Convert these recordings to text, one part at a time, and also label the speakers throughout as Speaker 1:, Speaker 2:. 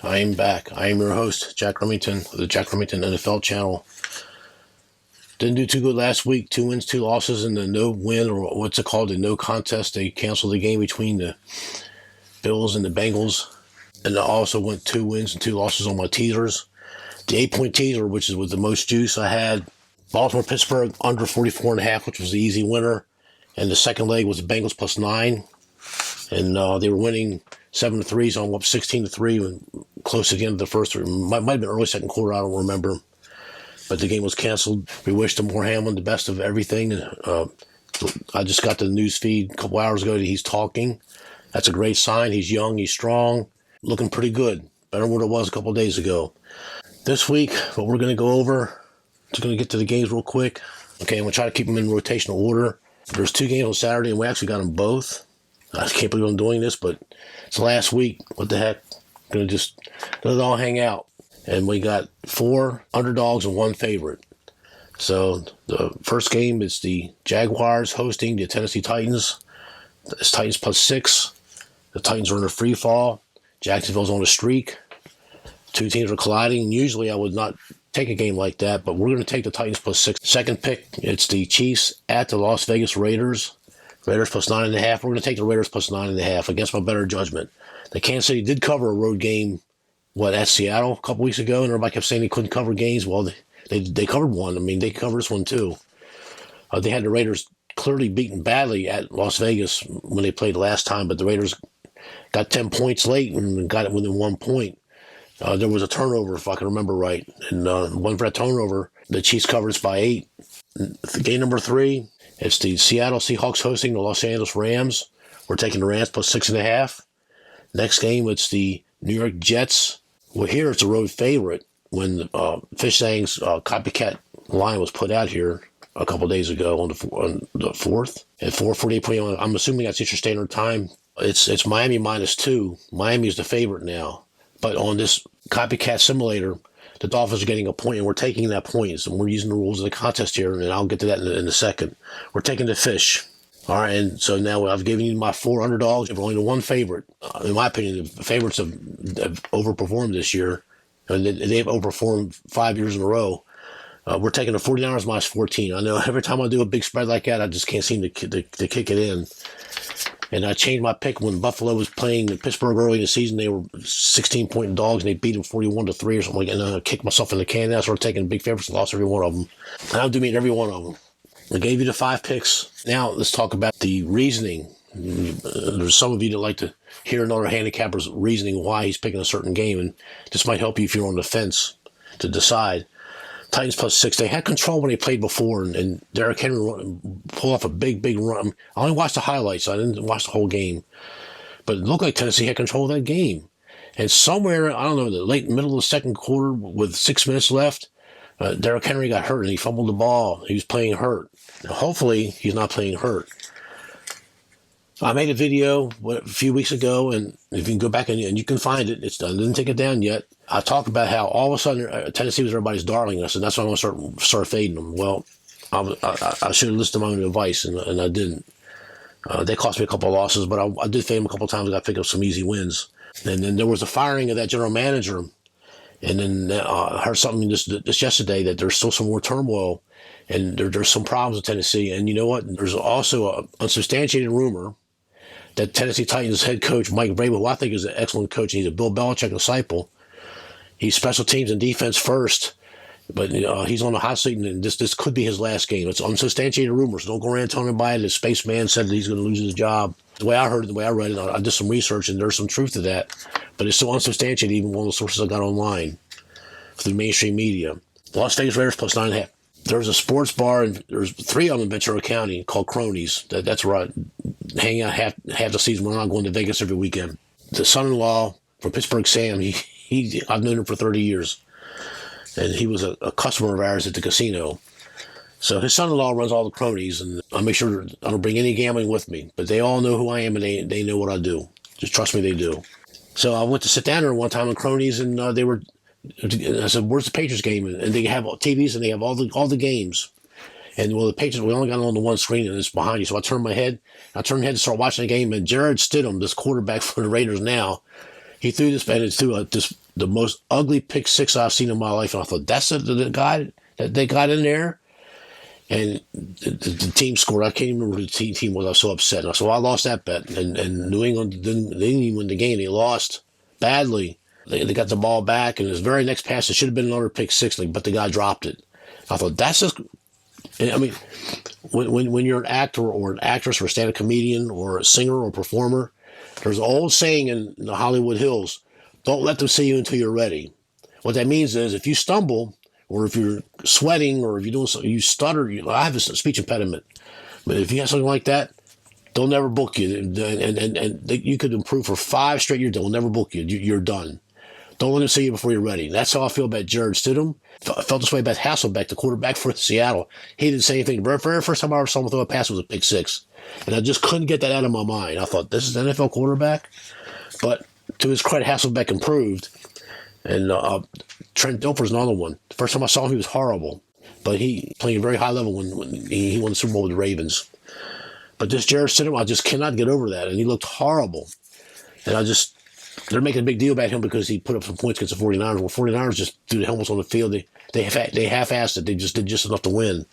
Speaker 1: I am back. I am your host, Jack Remington, of the Jack Remington NFL channel. Didn't do too good last week. 2 wins, 2 losses in the no win, or what's it called, the no contest. They canceled the game between the Bills and the Bengals. And I also went 2 wins and 2 losses on my teasers. The 8-point teaser, which is with the most juice, I had Baltimore-Pittsburgh under 44.5, which was the easy winner. And the second leg was the Bengals plus 9. And they were winning 7-3, so I'm up 16-3 and close to the end of the first. Might have been early second quarter, I don't remember. But the game was canceled. We wish Damar Hamlin the best of everything. I just got the news feed a couple hours ago that he's talking. That's a great sign. He's young, he's strong, looking pretty good. Better than what it was a couple of days ago. This week, what we're going to go over, just going to get to the games real quick. Okay, I'm going to try to keep them in rotational order. There's 2 games on Saturday, and we actually got them both. I can't believe I'm doing this, but it's last week. What the heck? I'm going to just let it all hang out. And we got 4 underdogs and 1 favorite. So the first game is the Jaguars hosting the Tennessee Titans. It's Titans plus 6. The Titans are in a free fall. Jacksonville's on a streak. 2 teams are colliding. Usually I would not take a game like that, but we're going to take the Titans plus 6. Second pick, it's the Chiefs at the Las Vegas Raiders. Raiders plus 9.5. We're going to take the Raiders plus 9.5 against my better judgment. The Kansas City did cover a road game, at Seattle a couple weeks ago, and everybody kept saying they couldn't cover games. Well, they covered one. I mean, they covered this one too. They had the Raiders clearly beaten badly at Las Vegas when they played last time, but the Raiders got 10 points late and got it within 1 point. There was a turnover, if I can remember right, and one for that turnover, the Chiefs covers by 8. Game number 3, it's the Seattle Seahawks hosting the Los Angeles Rams. We're taking the Rams plus 6.5. Next game, it's the New York Jets. Well, here it's a road favorite when Fishzhangs copycat line was put out here a couple days ago on the 4th at 4:48 p.m. I'm assuming that's Eastern Standard Time. It's Miami minus 2. Miami is the favorite now. But on this copycat simulator, the Dolphins are getting a point, and we're taking that point. So we're using the rules of the contest here, and I'll get to that in a second. We're taking the fish. All right, and so now I've given you my 4 underdogs. I've only the 1 favorite. In my opinion, the favorites have overperformed this year, and they've overperformed 5 years in a row. We're taking the 49ers minus 14. I know every time I do a big spread like that, I just can't seem to kick it in. And I changed my pick when Buffalo was playing in Pittsburgh early in the season. They were 16-point dogs, and they beat them 41-3 or something like that. And I kicked myself in the can. I started taking big favorites and lost every one of them. And I'll do meet every one of them. I gave you the 5 picks. Now let's talk about the reasoning. There's some of you that like to hear another handicapper's reasoning why he's picking a certain game, and this might help you if you're on the fence to decide. Titans plus 6. They had control when they played before, and Derrick Henry pulled off a big run. I only watched the highlights. I didn't watch the whole game. But it looked like Tennessee had control of that game. And somewhere, I don't know, the late middle of the second quarter with 6 minutes left, Derrick Henry got hurt and he fumbled the ball. He was playing hurt. Hopefully, he's not playing hurt. I made a video a few weeks ago, and if you can go back and you can find it, it's done. I didn't take it down yet. I talked about how all of a sudden Tennessee was everybody's darling. I said, that's why I'm going to start fading them. Well, I should have listened to my own advice, and I didn't. They cost me a couple of losses, but I did fade them a couple of times. I got to pick up some easy wins. And then there was a firing of that general manager. And then I heard something just yesterday that there's still some more turmoil, and there's some problems with Tennessee. And you know what? There's also an unsubstantiated rumor that Tennessee Titans head coach Mike Vrabel, who I think is an excellent coach, and he's a Bill Belichick disciple. He's special teams and defense first, but he's on the hot seat, and this could be his last game. It's unsubstantiated rumors. Don't go around telling everybody the spaceman said that he's going to lose his job. The way I heard it, the way I read it, I did some research, and there's some truth to that, but it's still unsubstantiated, even one of the sources I got online through the mainstream media. The Las Vegas Raiders plus 9.5. There's a sports bar, and there's 3 of them in Ventura County called Cronies. That's where I hang out half the season when I'm going to Vegas every weekend. The son-in-law from Pittsburgh, Sam, I've known him for 30 years, and he was a customer of ours at the casino. So his son-in-law runs all the Cronies, and I make sure I don't bring any gambling with me. But they all know who I am, and they know what I do. Just trust me, they do. So I went to sit down there one time in Cronies, and they were. I said, "Where's the Patriots game?" And they have TVs, and they have all the games. And well, the Patriots, we only got it on the one screen, and it's behind you. So I turned my head to start watching the game, and Jared Stidham, this quarterback for the Raiders now, He threw this, and it threw the most ugly pick six I've seen in my life. And I thought, that's the guy that they got in there. And the team scored. I can't even remember who the team was. I was so upset. And so I lost that bet. And New England didn't even win the game. They lost badly. They got the ball back, and his very next pass, it should have been another pick six, but the guy dropped it. I thought, that's just... I mean, when you're an actor or an actress or a stand-up comedian or a singer or performer, there's an old saying in the Hollywood Hills, don't let them see you until you're ready. What that means is if you stumble or if you're sweating or if you're doing something, you stutter, I have a speech impediment. But if you have something like that, they'll never book you. And you could improve for 5 straight years, they'll never book you. You're done. Don't let them see you before you're ready. That's how I feel about Jared Stidham. I felt this way about Hasselbeck, the quarterback for Seattle. He didn't say anything. The very first time I ever saw him throw a pass was a pick six. And I just couldn't get that out of my mind. I thought, this is an NFL quarterback? But to his credit, Hasselbeck improved. And Trent Dilfer's another one. The first time I saw him, he was horrible. But he played a very high level when he won the Super Bowl with the Ravens. But this Jared Stidham, I just cannot get over that. And he looked horrible. And they're making a big deal about him because he put up some points against the 49ers. Well, 49ers just threw the helmets on the field. They half-assed it. They just did just enough to win.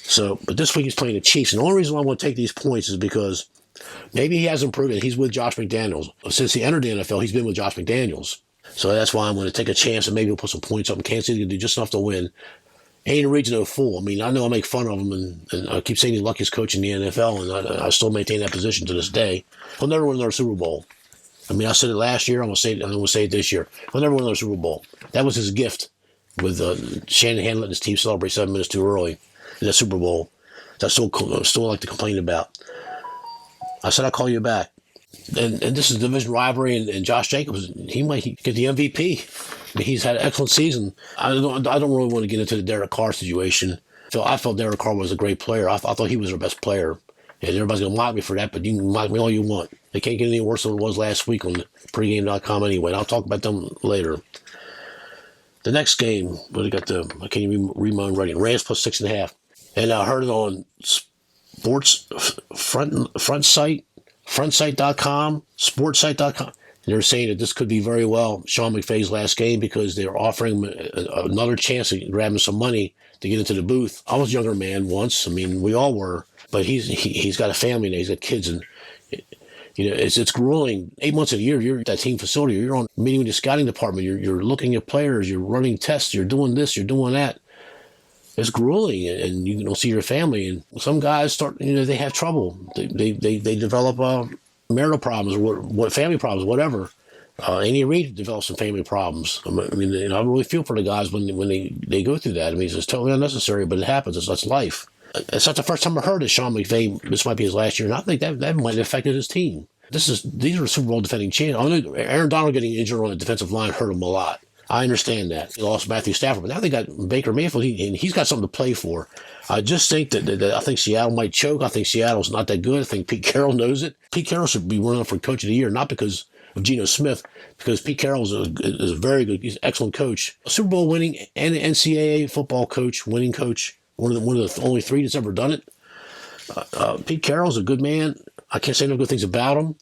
Speaker 1: So, but this week he's playing the Chiefs. And the only reason why I want to take these points is because maybe he has improved. And he's with Josh McDaniels. Since he entered the NFL, he's been with Josh McDaniels. So that's why I'm going to take a chance and maybe he'll put some points up. And Kansas City can do just enough to win. Ain't a reason no fool. I mean, I know I make fun of him, and I keep saying he's the luckiest coach in the NFL, and I still maintain that position to this day. He'll never win another Super Bowl. I mean, I said it last year. I'm going to say it this year. He'll never win another Super Bowl. That was his gift with Shanahan letting his team celebrate 7 minutes too early in the Super Bowl. That's still like to complain about. I said I'll call you back. And this is a division rivalry, and Josh Jacobs, he might get the MVP. He's had an excellent season. I don't really want to get into the Derek Carr situation. So I felt Derek Carr was a great player. I thought he was their best player. And everybody's going to mock me for that, but you can mock me all you want. They can't get any worse than it was last week on pregame.com anyway. And I'll talk about them later. The next game, what I can't even read my own writing. Rams plus 6.5. And I heard it on Sports Frontsite.com, sportsite.com. They're saying that this could be very well Sean McVay's last game because they're offering him another chance at grabbing some money to get into the booth. I was a younger man once. I mean, we all were. But he's got a family now. He's got kids. And, it's grueling. 8 months a year, you're at that team facility. You're on meeting with the scouting department. You're looking at players. You're running tests. You're doing this. You're doing that. It's grueling, and you don't see your family. And some guys they have trouble. They develop marital problems or family problems, whatever. Andy Reid develops some family problems. I mean, I really feel for the guys when they go through that. I mean, it's totally unnecessary, but it happens. That's life. It's not the first time I heard that Sean McVay, this might be his last year, and I think that might have affected his team. These are Super Bowl defending champions. I know Aaron Donald getting injured on the defensive line hurt him a lot. I understand that. He lost Matthew Stafford, but now they got Baker Mayfield, and he's got something to play for. I just think that I think Seattle might choke. I think Seattle's not that good. I think Pete Carroll knows it. Pete Carroll should be running for Coach of the Year, not because of Geno Smith, because Pete Carroll is a very good, he's an excellent coach. A Super Bowl winning and NCAA football coach, winning coach, one of the only 3 that's ever done it. Pete Carroll's a good man. I can't say no good things about him.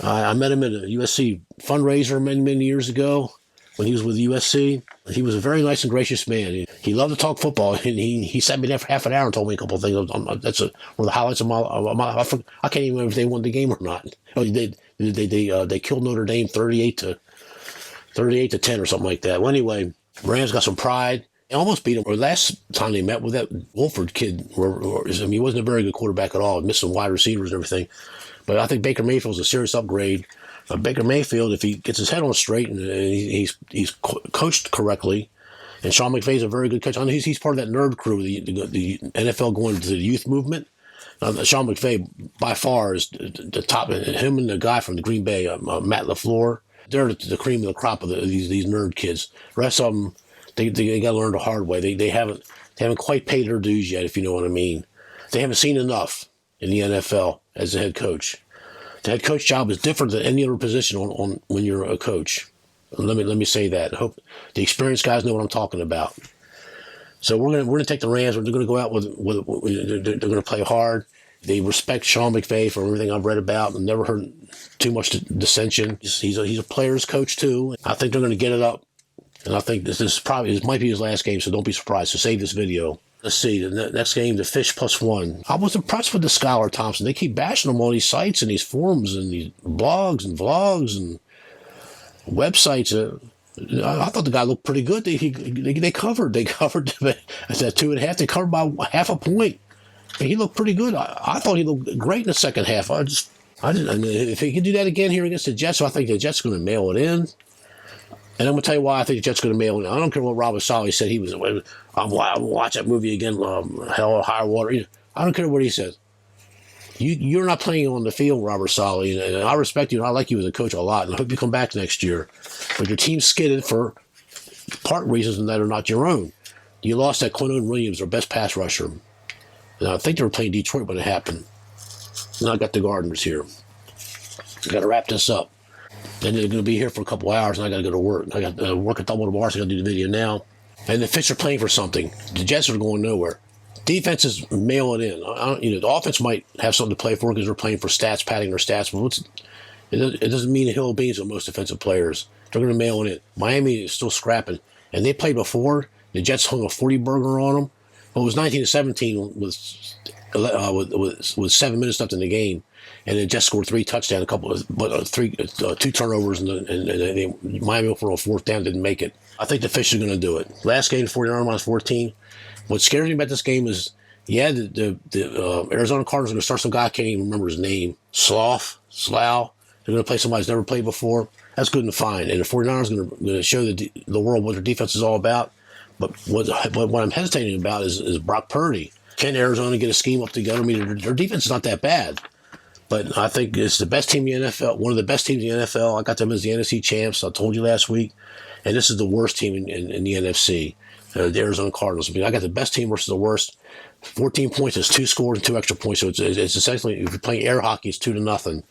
Speaker 1: I met him at a USC fundraiser many years ago when he was with USC. He was a very nice and gracious man. He loved to talk football, and he sat me there for half an hour and told me a couple of things. That's one of the highlights of my I can't even remember if they won the game or not. Oh, they killed Notre Dame 38 to 10 or something like that. Well, anyway, Rams got some pride. They almost beat him. Or last time they met with that Wolford kid, he wasn't a very good quarterback at all. He missed some wide receivers and everything. But I think Baker Mayfield's a serious upgrade. Baker Mayfield, if he gets his head on straight and he's coached correctly, and Sean McVay's a very good coach. I know he's part of that nerd crew, the NFL going to the youth movement. Sean McVay, by far, is the top. Him and the guy from the Green Bay, Matt LaFleur, they're the cream of the crop of these nerd kids. The rest of them, they got to learn the hard way. They haven't quite paid their dues yet, if you know what I mean. They haven't seen enough in the NFL as a head coach. The head coach job is different than any other position on when you're a coach. Let me say that. I hope the experienced guys know what I'm talking about. So we're gonna take the Rams. They're gonna go out with they're gonna play hard, They respect Sean McVay for everything I've read about and never heard too much dissension. He's a player's coach too. I think they're going to get it up. And I think this might be his last game, so don't be surprised. So save this video. Let's see, the next game, the Fish +1. I was impressed with the Skylar Thompson. They keep bashing him on these sites and these forums and these blogs and vlogs and websites. I thought the guy looked pretty good. They covered at that 2.5. They covered by half a point. And he looked pretty good. I thought he looked great in the second half. I mean, if he can do that again here against the Jets, I think the Jets are going to mail it in. And I'm going to tell you why I think the Jets are going to mail it in. I don't care what Robert Saleh said. I'll watch that movie again, Hell or High Water. I don't care what he says. You're not playing on the field, Robert Saleh, and I respect you and I like you as a coach a lot, and I hope you come back next year. But your team's skidded for part reasons that are not your own. You lost that Quinton Williams, their best pass rusher. And I think they were playing Detroit when it happened. And I got the Gardeners here. I got to wrap this up. And they're going to be here for a couple hours, and I got to go to work. I got to work at double the bars. So I got to do the video now. And the Fish are playing for something. The Jets are going nowhere. Defenses mail it in. The offense might have something to play for because they're playing for stats, padding their stats. But it doesn't mean a hill of beans with most defensive players. They're going to mail it in. Miami is still scrapping. And they played before. The Jets hung a 40 burger on them. Well, it was 19-17 with 7 minutes left in the game. And the Jets scored 3 touchdowns, two turnovers, and Miami went for a 4th down, didn't make it. I think the Fish are going to do it. Last game, 49 -14. What scares me about this game is, the Arizona Cardinals are going to start some guy, I can't even remember his name, Slough. They're going to play somebody who's never played before. That's good and fine. And the 49ers are going to show the world what their defense is all about. But what I'm hesitating about is Brock Purdy. Can Arizona get a scheme up together? I mean, their defense is not that bad. But I think it's the best team in the NFL, one of the best teams in the NFL. I got them as the NFC champs, I told you last weweek. And this is the worst team in the NFC, the Arizona Cardinals. I mean, I got the best team versus the worst. 14 points is 2 scores and 2 extra points. So it's essentially, if you're playing air hockey, it's 2-0.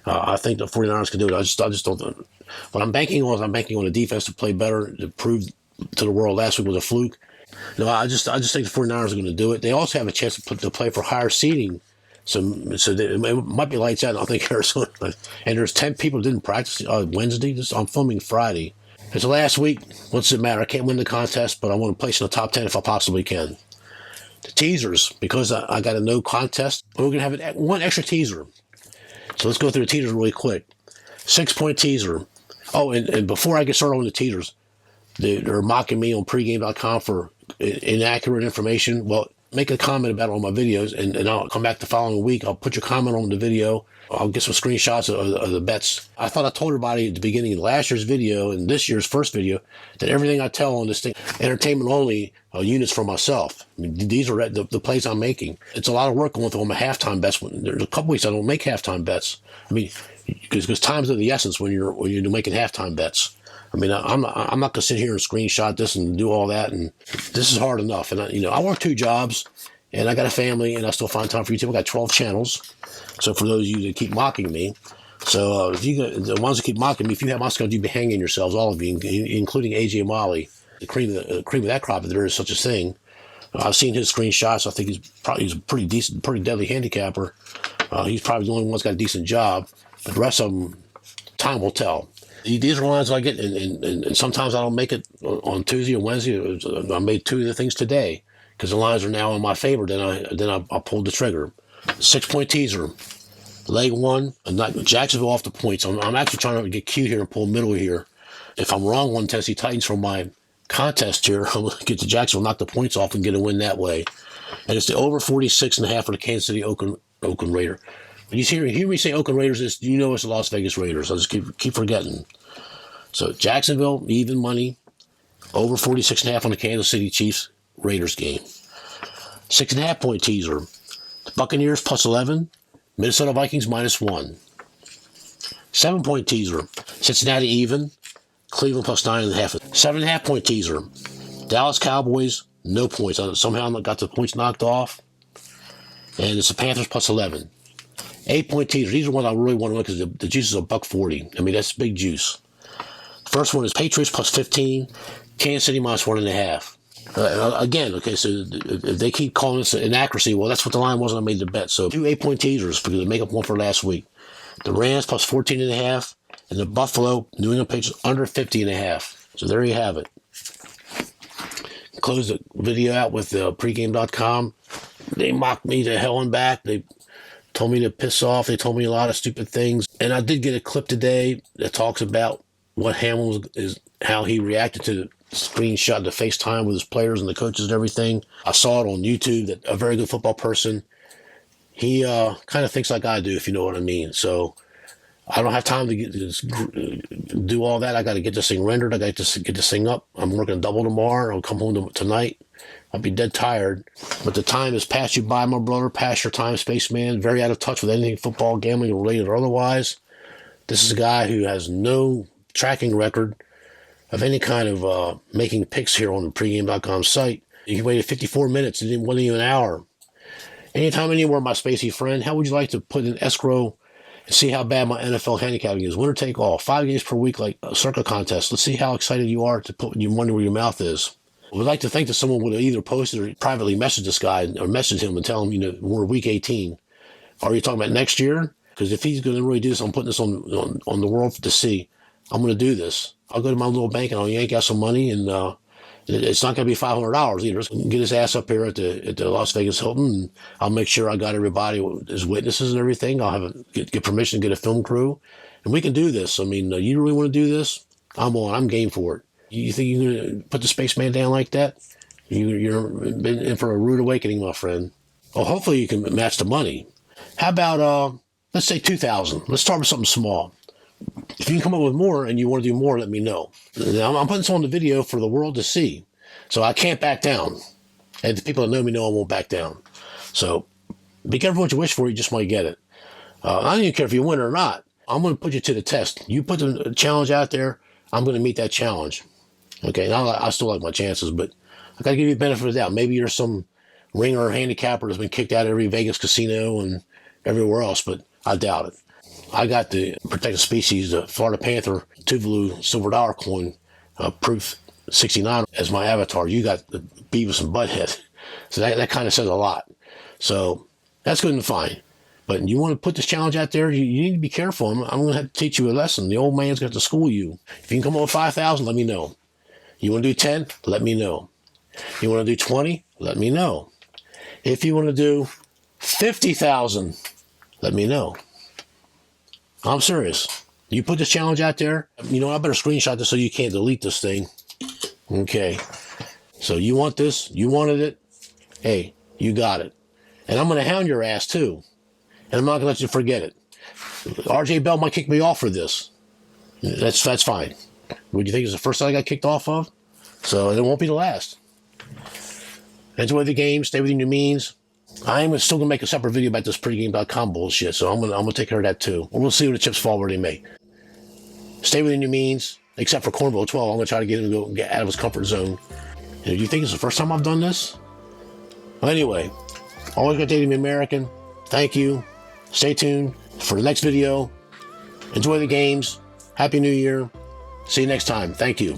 Speaker 1: I think the 49ers can do it. I just don't. What I'm banking on the defense to play better, to prove to the world last week was a fluke. No, I just think the 49ers are going to do it. They also have a chance to play for higher seeding. So it might be lights out. I think Arizona. And there's 10 people who didn't practice Wednesday. I'm filming Friday. It's the last week. What's it matter? I can't win the contest, but I want to place in the top 10 if I possibly can. The teasers, because I got a no contest, we're going to have one extra teaser. So let's go through the teasers really quick. 6-point teaser. Oh, and before I get started on the teasers, they're mocking me on pregame.com for inaccurate information. Well, make a comment about it on my videos, and I'll come back the following week. I'll put your comment on the video. I'll get some screenshots of the bets. I thought I told everybody at the beginning of last year's video and this year's first video that everything I tell on this thing, entertainment only, units for myself. I mean, these are the plays I'm making. It's a lot of work going through on my halftime bets. There's a couple weeks I don't make halftime bets. I mean, because time's of the essence when you're making halftime bets. I mean, I'm not going to sit here and screenshot this and do all that. And this is hard enough. And I work 2 jobs, and I got a family, and I still find time for YouTube. I got 12 channels. So for those of you that keep mocking me, so if the ones that keep mocking me, if you have my schedule, you'd be hanging yourselves, all of you, including AJ Molly, the cream of that crop, if there is such a thing. I've seen his screenshots. I think he's a pretty decent, pretty deadly handicapper. He's probably the only one that's got a decent job. But the rest of them, time will tell. These are lines I get, and sometimes I don't make it on Tuesday or Wednesday. I made 2 of the things today because the lines are now in my favor. Then I pulled the trigger. 6-point teaser, leg 1, Jacksonville off the points. I'm actually trying to get cute here and pull middle here. If I'm wrong on Tennessee Titans from my contest here, I'm going to get to Jacksonville, knock the points off, and get a win that way. And it's the over 46.5 for the Kansas City Oakland Raider. When you hear me say Oakland Raiders, it's the Las Vegas Raiders. I just keep forgetting. So Jacksonville, even money, over 46.5 on the Kansas City Chiefs Raiders game. 6.5-point teaser. The Buccaneers +11, Minnesota Vikings -1. 7-point teaser. Cincinnati even, Cleveland +9.5. 7.5-point teaser. Dallas Cowboys, no points. Somehow I got the points knocked off. And it's the Panthers +11. 8-point teaser. These are ones I really want to win because the juice is $1.40. I mean, that's big juice. First one is Patriots +15, Kansas City -1.5. Again, okay, so if they keep calling this an inaccuracy, well, that's what the line was when I made the bet. So 2 8-point teasers because they make up one for last week. The Rams plus 14.5, and the Buffalo New England Patriots under 50.5. So there you have it. Close the video out with pregame.com. They mocked me to hell and back. They told me to piss off. They told me a lot of stupid things. And I did get a clip today that talks about what Hamlin is, how he reacted to the screenshot, the FaceTime with his players and the coaches and everything. I saw it on YouTube that a very good football person, he kind of thinks like I do, if you know what I mean. So I don't have time to do all that. I got to get this thing rendered. I got to get this thing up. I'm working double tomorrow. I'll come home tonight. I'll be dead tired. But the time has passed you by, my brother. Past your time, spaceman. Very out of touch with anything football, gambling related or otherwise. This is a guy who has no tracking record of any kind of making picks here on the pregame.com site. He waited 54 minutes. It wasn't even an hour. Anytime, anywhere, my spacey friend, how would you like to put in escrow and see how bad my NFL handicapping is? Winner take all. 5 games per week like a circuit contest. Let's see how excited you are to put when you wonder where your mouth is. We'd like to think that someone would have either posted or privately messaged this guy or messaged him and tell him, we're week 18. Are you talking about next year? Because if he's going to really do this, I'm putting this on the world to see. I'm going to do this. I'll go to my little bank and I'll yank out some money, and it's not going to be $500 either. Just get his ass up here at the Las Vegas Hilton, and I'll make sure I got everybody as witnesses and everything. I'll get permission to get a film crew, and we can do this. I mean, you really want to do this? I'm on. I'm game for it. You think you're going to put the spaceman down like that? You're been in for a rude awakening, my friend. Well, hopefully you can match the money. How about, let's say 2,000. Let's start with something small. If you can come up with more and you want to do more, let me know. Now, I'm putting this on the video for the world to see. So I can't back down. And the people that know me know I won't back down. So be careful what you wish for. You just might get it. I don't even care if you win or not. I'm going to put you to the test. You put the challenge out there, I'm going to meet that challenge. Okay, now I still like my chances, but I got to give you the benefit of the doubt. Maybe you're some ringer or handicapper that's been kicked out of every Vegas casino and everywhere else, but I doubt it. I got the protected species, the Florida Panther Tuvalu silver dollar coin, proof 69 as my avatar. You got the Beavis and Butthead. So that kind of says a lot. So that's good and fine. But you want to put this challenge out there, you need to be careful. I'm going to have to teach you a lesson. The old man's got to school you. If you can come up with 5,000, let me know. You want to do 10? Let me know. You want to do 20? Let me know. If you want to do 50,000, let me know. I'm serious. You put this challenge out there, I better screenshot this so you can't delete this thing. Okay. So you want this? You wanted it? Hey, you got it. And I'm going to hound your ass too. And I'm not going to let you forget it. RJ Bell might kick me off for this. That's fine. What do you think is the first thing I got kicked off of? So it won't be the last. Enjoy the game. Stay within your means. I am still going to make a separate video about this pregame.com bullshit, so I'm going to take care of that too. We'll see where the chips fall where they may. Stay within your means, except for Cornville 12. I'm going to try to get him to get out of his comfort zone. Do you think it's the first time I've done this? Well, anyway, always got dating me American. Thank you. Stay tuned for the next video. Enjoy the games. Happy New Year. See you next time. Thank you.